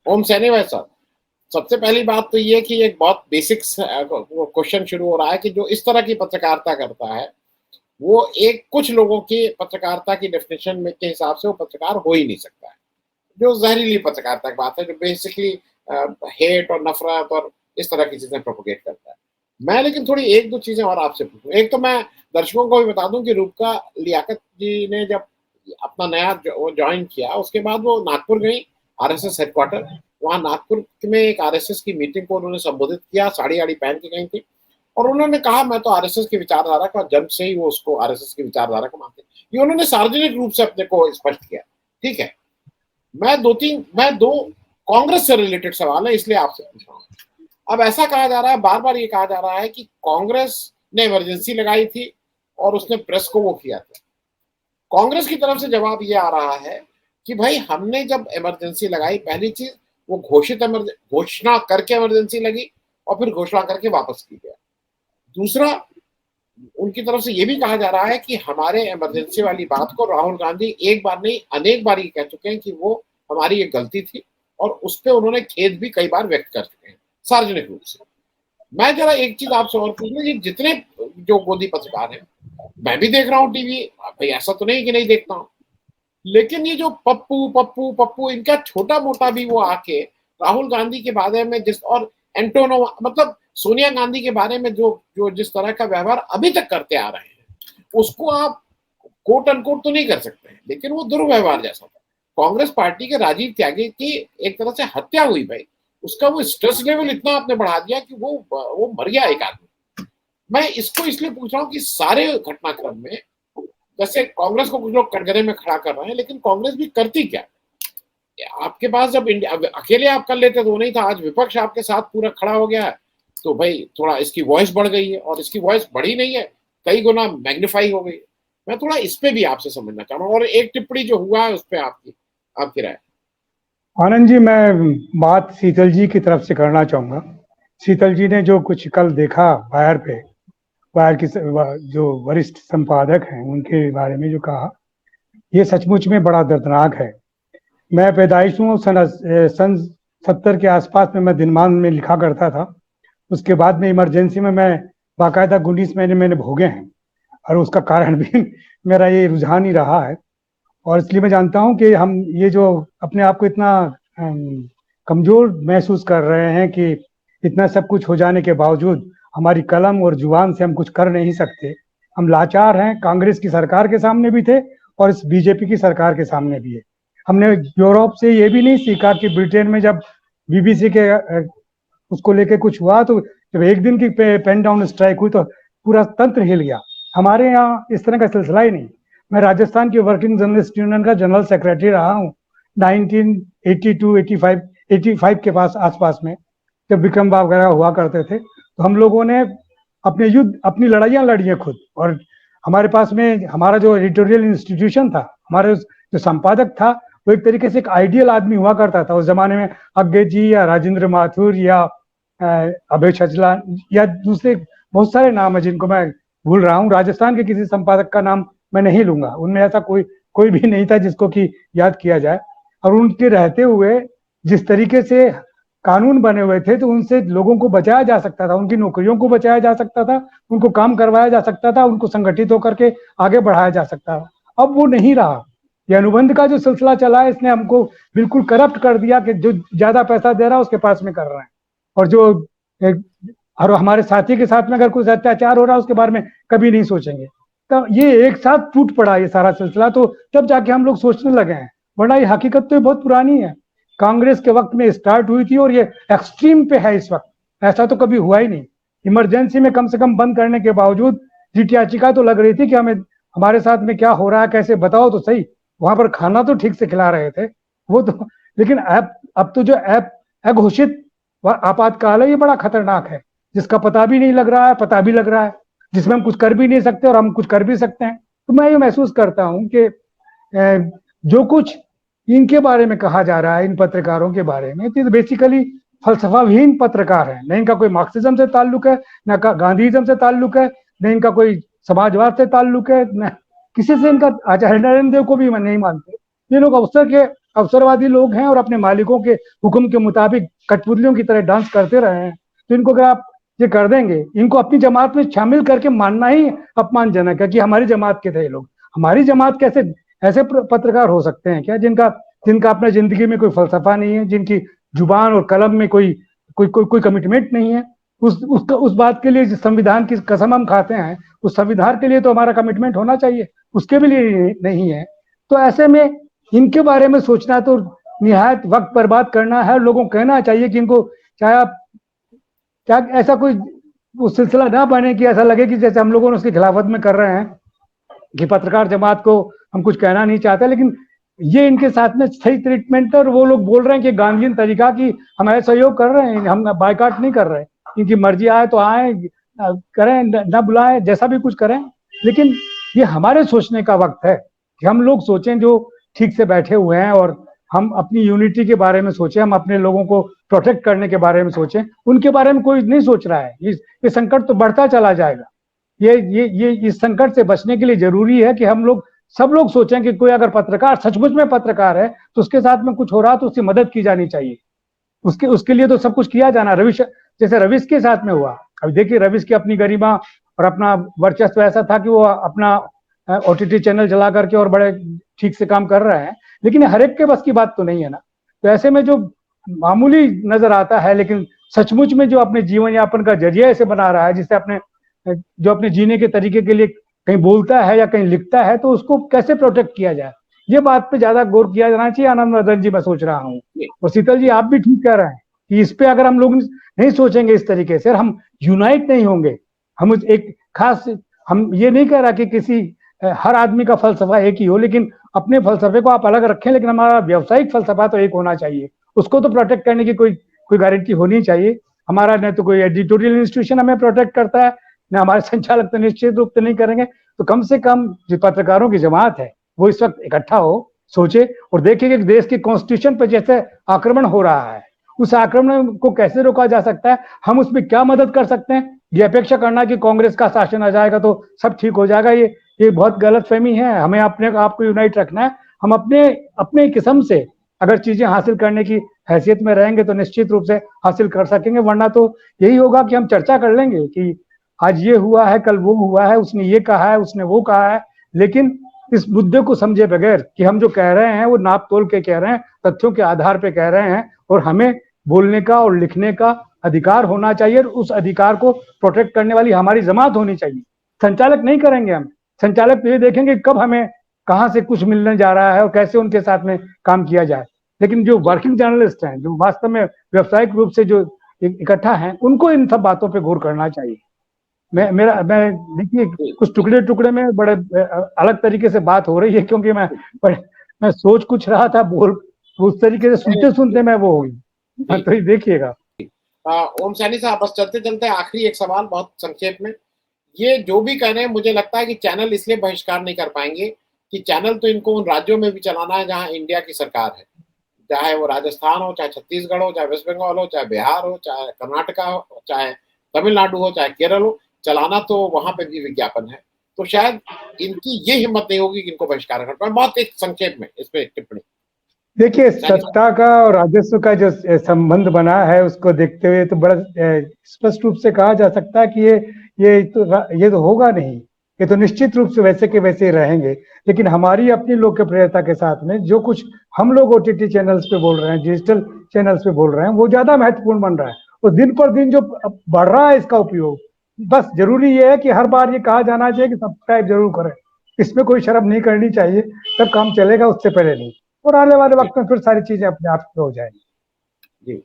ओम Saini sir, सबसे पहली बात तो ये कि एक बहुत बेसिक क्वेश्चन शुरू हो रहा है कि जो इस तरह की पत्रकारिता करता है वो एक कुछ लोगों की पत्रकारिता की डेफिनेशन में के हिसाब से वो पत्रकार हो ही नहीं सकता है। जो जहरीली पत्रकारिता की बात है, जो बेसिकली हेट और नफरत और इस तरह की चीजें प्रोपोगेट करता है। मैं लेकिन थोड़ी एक दो चीजें और आपसे पूछूं। एक तो मैं दर्शकों को भी बता दूं कि रूपका लियाकत जी ने जब अपना नया ज्वाइन किया उसके बाद वो नागपुर गई, आरएसएस हेडक्वार्टर। वहां नागपुर में एक आरएसएस की मीटिंग को उन्होंने संबोधित किया, साड़ी आड़ी पहन के गई थी और उन्होंने कहा मैं तो आरएसएस की विचारधारा का, जन्म से ही वो उसको आरएसएस की विचारधारा को मानते हैं। ये उन्होंने सार्वजनिक रूप से अपने को स्पष्ट किया। ठीक है, मैं दो कांग्रेस से रिलेटेड सवाल है इसलिए आपसे पूछ रहा हूँ। अब ऐसा कहा जा रहा है, बार बार ये कहा जा रहा है कि कांग्रेस ने इमरजेंसी लगाई थी और उसने प्रेस को वो किया था। कांग्रेस की तरफ से जवाब ये आ रहा है कि भाई हमने जब इमरजेंसी लगाई, पहली चीज वो घोषणा करके इमरजेंसी लगी और फिर घोषणा करके वापस की गया। दूसरा, उनकी तरफ से ये भी कहा जा रहा है कि हमारे इमरजेंसी वाली बात को राहुल गांधी एक बार नहीं अनेक बार ये कह चुके हैं कि वो हमारी ये गलती थी और उस पर उन्होंने खेद भी कई बार व्यक्त कर चुके हैं सार्वजनिक रूप से। मैं जरा एक चीज आपसे और पूछ लूं, ये जितने जो गोदी पत्रकार हैं, मैं भी देख रहा हूँ टीवी, भाई ऐसा तो नहीं कि नहीं देखता हूँ, लेकिन ये जो पप्पू पप्पू पप्पू इनका छोटा मोटा भी वो आके राहुल गांधी के बारे में जिस और एंटोनो मतलब सोनिया गांधी के बारे में जो जो जिस तरह का व्यवहार अभी तक करते आ रहे हैं उसको आप कोट अनकोट तो नहीं कर सकते हैं, लेकिन वो दुर्व्यवहार जैसा था। कांग्रेस पार्टी के राजीव त्यागी की एक तरह से हत्या हुई भाई, उसका वो स्ट्रेस लेवल इतना आपने बढ़ा दिया कि वो मर गया एक आदमी। मैं इसको इसलिए पूछ रहा हूँ कि सारे घटनाक्रम में जैसे कांग्रेस को कुछ लोग कटघरे में खड़ा कर रहे हैं, लेकिन कांग्रेस भी करती क्या? आपके पास जब अकेले आप कर लेते तो वो नहीं था, आज विपक्ष आपके साथ पूरा खड़ा हो गया है तो भाई थोड़ा इसकी वॉइस बढ़ गई है और इसकी वॉइस बढ़ी नहीं है, कई गुना मैग्नीफाई हो गई। मैं थोड़ा इस पे भी आपसे समझना चाह रहा हूँ और एक टिप्पणी जो हुआ है उस पर आपकी राय। आनंद जी, मैं बात शीतल जी की तरफ से करना चाहूंगा। शीतल जी ने जो कुछ कल देखा वायर पे, वायर की जो वरिष्ठ संपादक हैं उनके बारे में जो कहा, ये सचमुच में बड़ा दर्दनाक है। मैं पैदाइश हूँ सन 70 के आसपास में, मैं दिनमान में लिखा करता था। उसके बाद में इमरजेंसी में मैं बाकायदा 19 महीने मैंने भोगे हैं और उसका कारण भी मेरा ये रुझान ही रहा है। और इसलिए मैं जानता हूं कि हम ये जो अपने आप को इतना कमजोर महसूस कर रहे हैं कि इतना सब कुछ हो जाने के बावजूद हमारी कलम और जुबान से हम कुछ कर नहीं सकते, हम लाचार हैं। कांग्रेस की सरकार के सामने भी थे और इस बीजेपी की सरकार के सामने भी है। हमने यूरोप से ये भी नहीं सीखा कि ब्रिटेन में जब बीबीसी के उसको लेके कुछ हुआ तो जब एक दिन की पेन डाउन स्ट्राइक हुई तो पूरा तंत्र हिल गया। हमारे यहाँ इस तरह का सिलसिला ही नहीं। मैं राजस्थान के वर्किंग जर्नलिस्ट यूनियन का जनरल सेक्रेटरी रहा हूँ 1982, 85 के पास आसपास में, जब विक्रम वगैरह हुआ करते थे तो हम लोगों ने अपने युद्ध, अपनी लड़ाइयाँ लड़ी हैं खुद। और हमारे पास में हमारा जो एडिटोरियल इंस्टीट्यूशन था, हमारे जो संपादक था, वो एक तरीके से एक आइडियल आदमी हुआ करता था उस जमाने में। अज्ञे जी या राजेंद्र माथुर या अभय छजला या दूसरे बहुत सारे नाम है जिनको मैं भूल रहा हूँ। राजस्थान के किसी संपादक का नाम मैं नहीं लूंगा, उनमें ऐसा कोई भी नहीं था जिसको कि याद किया जाए। और उनके रहते हुए जिस तरीके से कानून बने हुए थे तो उनसे लोगों को बचाया जा सकता था, उनकी नौकरियों को बचाया जा सकता था, उनको काम करवाया जा सकता था, उनको संगठित होकर के आगे बढ़ाया जा सकता था। अब वो नहीं रहा। ये अनुबंध का जो सिलसिला चला है इसने हमको बिल्कुल करप्ट कर दिया कि जो ज्यादा पैसा दे रहा है उसके पास में कर रहे हैं, और जो और हमारे साथी के साथ में अगर कुछ अत्याचार हो रहा है उसके बारे में कभी नहीं सोचेंगे। तो ये एक साथ टूट पड़ा ये सारा सिलसिला, तो तब जाके हम लोग सोचने लगे हैं, वरना ये हकीकत तो बहुत पुरानी है। कांग्रेस के वक्त में स्टार्ट हुई थी और ये एक्सट्रीम पे है इस वक्त, ऐसा तो कभी हुआ ही नहीं। इमरजेंसी में कम से कम बंद करने के बावजूद रिट याचिका तो लग रही थी कि हमें हमारे साथ में क्या हो रहा है कैसे बताओ तो सही। वहां पर खाना तो ठीक से खिला रहे थे वो तो, लेकिन अब तो जो ऐप अघोषित आपातकाल है ये बड़ा खतरनाक है, जिसका पता भी नहीं लग रहा है, पता भी लग रहा है, जिसमें हम कुछ कर भी नहीं सकते और हम कुछ कर भी सकते हैं। तो मैं ये महसूस करता हूं कि जो कुछ इनके बारे में कहा जा रहा है, इन पत्रकारों के बारे में, तो बेसिकली फलसफाविहीन पत्रकार है। न इनका कोई मार्क्सिज्म से ताल्लुक है, न गांधीज्म से ताल्लुक है, न इनका कोई समाजवाद से ताल्लुक है, न किसी से इनका। आचार्य नरेंद्र देव को भी मैं नहीं मानते। ये लोग अवसर के अवसरवादी लोग हैं और अपने मालिकों के हुक्म के मुताबिक कठपुतलियों की तरह डांस करते रहे हैं, तो इनको अगर आप ये कर देंगे, इनको अपनी जमात में शामिल करके मानना ही अपमानजनक है कि हमारी जमात के थे ये लोग। हमारी जमात कैसे ऐसे पत्रकार हो सकते हैं क्या, जिनका जिनका अपने जिंदगी में कोई फलसफा नहीं है, जिनकी जुबान और कलम में कोई कमिटमेंट नहीं है। उस बात के लिए संविधान की कसम हम खाते हैं, उस संविधान के लिए तो हमारा कमिटमेंट होना चाहिए, उसके भी लिए नहीं है। तो ऐसे में इनके बारे में सोचना तो निहायत वक्त बर्बाद करना है। लोगों को कहना चाहिए कि इनको चाहे आप क्या ऐसा कोई वो सिलसिला ना बने कि ऐसा लगे कि जैसे हम लोगों ने उसकी खिलाफत में कर रहे हैं कि पत्रकार जमात को हम कुछ कहना नहीं चाहते, लेकिन ये इनके साथ में सही ट्रीटमेंट है। और वो लोग बोल रहे हैं कि गांधीयन तरीका की हम सहयोग कर रहे हैं, हम बायकाट नहीं कर रहे हैं, इनकी मर्जी आए तो आए, करें न बुलाएं, जैसा भी कुछ करें। लेकिन ये हमारे सोचने का वक्त है कि हम लोग सोचें जो ठीक से बैठे हुए हैं, और हम अपनी यूनिटी के बारे में सोचें, हम अपने लोगों को प्रोटेक्ट करने के बारे में सोचें। उनके बारे में कोई नहीं सोच रहा है। ये संकट तो बढ़ता चला जाएगा। ये इस संकट से बचने के लिए जरूरी है कि हम लोग सब लोग सोचें कि कोई अगर पत्रकार सचमुच में पत्रकार है तो उसके साथ में कुछ हो रहा तो उसकी मदद की जानी चाहिए। उसके लिए तो सब कुछ किया जाना। रविश जैसे रविश के साथ में हुआ, अभी देखिए रविश की अपनी गरिमा और अपना वर्चस्व ऐसा था कि वो अपना ओटीटी चैनल चला करके और बड़े ठीक से काम कर रहे हैं, लेकिन हर एक के बस की बात तो नहीं है ना। तो ऐसे में जो मामूली नजर आता है, लेकिन सचमुच में जो अपने जीवन यापन का जरिया ऐसे बना रहा है, जिससे जो अपने जीने के तरीके के लिए कहीं बोलता है या कहीं लिखता है, तो उसको कैसे प्रोटेक्ट किया जाए, ये बात पे ज्यादा गौर किया जाना चाहिए। आनंद वर्धन जी, मैं सोच रहा हूँ, और शीतल जी आप भी ठीक कह रहे हैं कि इस पे अगर हम लोग नहीं सोचेंगे इस तरीके से, हम यूनाइट नहीं होंगे। हम एक खास, हम ये नहीं कह रहा कि किसी हर आदमी का फलसफा एक ही हो, लेकिन अपने फलसफे को आप अलग रखें, लेकिन हमारा व्यावसायिक फलसफा तो एक होना चाहिए। उसको तो प्रोटेक्ट करने की कोई गारंटी होनी चाहिए। हमारा न तो कोई एडिटोरियल इंस्टीट्यूशन हमें प्रोटेक्ट करता है, न हमारे संचालक तो निश्चित रूप से नहीं करेंगे। तो कम से कम जो पत्रकारों की जमात है वो इस वक्त इकट्ठा हो, सोचे और देखे कि देश के कॉन्स्टिट्यूशन पर जैसे आक्रमण हो रहा है, उस आक्रमण को कैसे रोका जा सकता है, हम उसमें क्या मदद कर सकते हैं। ये अपेक्षा करना कि कांग्रेस का शासन आ जाएगा तो सब ठीक हो जाएगा, ये बहुत गलत फहमी है। हमें अपने आप को यूनाइट रखना है। हम अपने किस्म से अगर चीजें हासिल करने की हैसियत में रहेंगे तो निश्चित रूप से हासिल कर सकेंगे, वरना तो यही होगा कि हम चर्चा कर लेंगे कि आज ये हुआ है, कल वो हुआ है, उसने ये कहा है, उसने वो कहा है, लेकिन इस मुद्दे को समझे बगैर कि हम जो कह रहे हैं वो नाप तोल के कह रहे हैं, तथ्यों के आधार पे कह रहे हैं, और हमें बोलने का और लिखने का अधिकार होना चाहिए। उस अधिकार को प्रोटेक्ट करने वाली हमारी जमात होनी चाहिए। संचालक नहीं करेंगे हम, संचालक तो ये देखेंगे कब हमें कहाँ से कुछ मिलने जा रहा है और कैसे उनके साथ में काम किया जाए। लेकिन जो वर्किंग जर्नलिस्ट हैं, जो वास्तव में व्यावसायिक रूप से जो इकट्ठा हैं, उनको इन सब बातों पे गौर करना चाहिए। मैं देखिए कुछ टुकड़े टुकड़े में बड़े अलग तरीके से बात हो रही है, क्योंकि मैं सोच कुछ रहा था, बोल उस तरीके से सुनते सुनते मैं वो हो गई। तो देखिएगा ओम सैनी साहब, बस चलते चलते आखिरी एक सवाल बहुत संक्षेप में। ये जो भी कह रहे हैं, मुझे लगता है कि चैनल इसलिए बहिष्कार नहीं कर पाएंगे कि चैनल तो इनको उन राज्यों में भी चलाना है जहां इंडिया की सरकार है, चाहे वो राजस्थान हो, चाहे छत्तीसगढ़ हो, चाहे वेस्ट बंगाल हो, चाहे बिहार हो, चाहे कर्नाटका हो, चाहे तमिलनाडु हो, चाहे केरल हो, चलाना तो वहां पे भी विज्ञापन है। तो शायद इनकी ये हिम्मत नहीं होगी कि इनको बहिष्कार कर पाए। बहुत एक संक्षेप में इस पे टिप्पणी। देखिए, सत्ता का और राजस्व का जो संबंध बना है उसको देखते हुए तो बड़ा स्पष्ट रूप से कहा जा सकता है कि ये तो होगा नहीं, ये तो निश्चित रूप से वैसे के वैसे ही रहेंगे। लेकिन हमारी अपनी लोकप्रियता के साथ में जो कुछ हम लोग ओटीटी चैनल्स पे बोल रहे हैं, डिजिटल चैनल्स पे बोल रहे हैं, वो ज्यादा महत्वपूर्ण बन रहा है। और दिन पर दिन जो बढ़ रहा है इसका उपयोग, बस जरूरी ये है कि हर बार ये कहा जाना चाहिए कि सब्सक्राइब जरूर करें, इसमें कोई शर्म नहीं करनी चाहिए, तब काम चलेगा, उससे पहले नहीं। और आने वाले वक्त में फिर सारी चीजें अपने आप हो जाएंगी। जी।